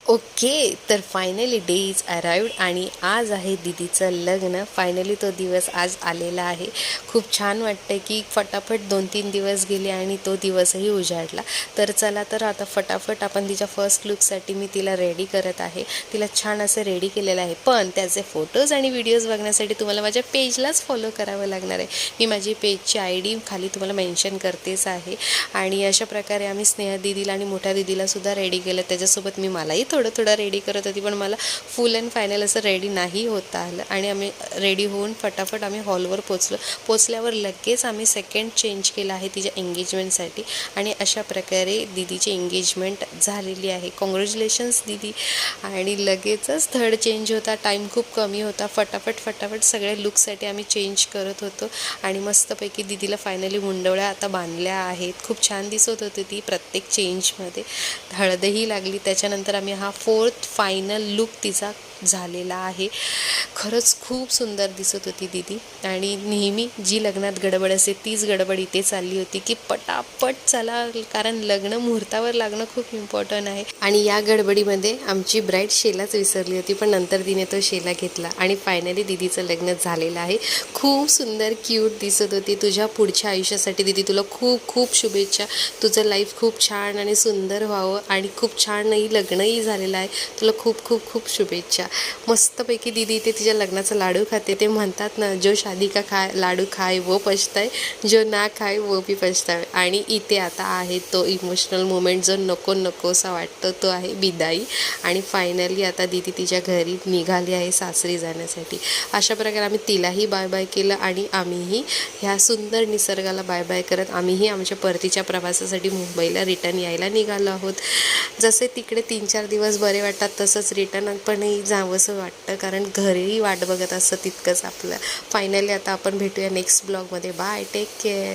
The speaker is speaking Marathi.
ओके, तर फायनली डे इज अराइव्ड आणि आज आहे दीदीचं लग्न. फायनली तो दिवस आज आलेला आहे. खूप छान वाटतं की फटाफट 2-3 दिवस गेले आणि तो दिवसही उजाडला. तर चला तर आता फटाफट आपण तिच्या फर्स्ट लुकसाठी मी तिला रेडी करत आहे. तिला छान असं रेडी केलेलं आहे, पण त्याचे फोटोज आणि व्हिडिओज बघण्यासाठी तुम्हाला माझ्या पेजलाच फॉलो करावं लागणार आहे. मी माझी पेजची ID खाली तुम्हाला मेन्शन करतेच आहे. आणि अशा प्रकारे आम्ही स्नेहा दीदीला आणि मोठ्या दीदीलासुद्धा रेडी केलं. त्याच्यासोबत मी मलाही थोडं रेडी करत होती, पण मला फुल अँड फायनल असं रेडी नाही होता आलं. आणि आम्ही रेडी होऊन फटाफट आम्ही हॉलवर पोचल्यावर लगेच आम्ही सेकंड चेंज केला आहे तिच्या एंगेजमेंटसाठी. आणि अशा प्रकारे दीदीची एंगेजमेंट झालेली आहे. कॉंग्रॅच्युलेशन्स दीदी. आणि लगेचच थर्ड चेंज होता. टाईम खूप कमी होता. फटाफट सगळ्या लुकसाठी आम्ही चेंज करत होतो. आणि मस्तपैकी दीदीला फायनली मुंडवळ्या आता बांधल्या आहेत. खूप छान दिसत होती ती प्रत्येक चेंजमध्ये. हळदही लागली. त्याच्यानंतर आम्ही हा फोर्थ फायनल लुक तिचा झालेला आहे. खरंच खूप सुंदर दिसत होती दीदी. आणि नेहमी जी लग्नात गडबड असते तीच गडबड इथे चालली होती की पटापट चला, कारण लग्न मुहूर्तावर लागणं खूप इम्पॉर्टंट आहे. आणि या गडबडीमध्ये आमची ब्राईड शेलाच विसरली होती, पण नंतर तिने तो शेला घेतला आणि फायनली दीदीचं लग्न झालेलं आहे. खूप सुंदर क्यूट दिसत होती. तुझ्या पुढच्या आयुष्यासाठी दीदी तुला खूप खूप शुभेच्छा. तुझं लाईफ खूप छान आणि सुंदर व्हावं आणि खूप छानही लग्नही झालेलं आहे. तुला खूप खूप खूप शुभेच्छा. मस्तपैकी दीदी इथे तिच्या लग्नाचा लाडू खाते. ते म्हणतात ना, जो शादी का लाडू खाए वो पछताए, जो ना खाए वो भी पछताए. आणि इथे आता आहे तो इमोशनल मोमेंट जो नको नकोसा वाटतो, तो आहे बिदाई. आणि फायनली आता दीदी तिच्या घरी निघाली आहे सासरी जाण्यासाठी. अशा प्रकारे आम्ही तिलाही बाय बाय केलं आणि आम्हीही ह्या सुंदर निसर्गाला बाय बाय करत आम्हीही आमच्या परतीच्या प्रवासासाठी मुंबईला रिटर्न यायला निघालो आहोत. जसे तिकडे 3-4 दिवस बरे वाटतात, तसंच रिटर्न पणही जावंसं वाटतं, कारण घरीही वाट बघत असतं तितकंच आपलं. फायनली आता आपण भेटूया नेक्स्ट ब्लॉगमध्ये. Bye, take care.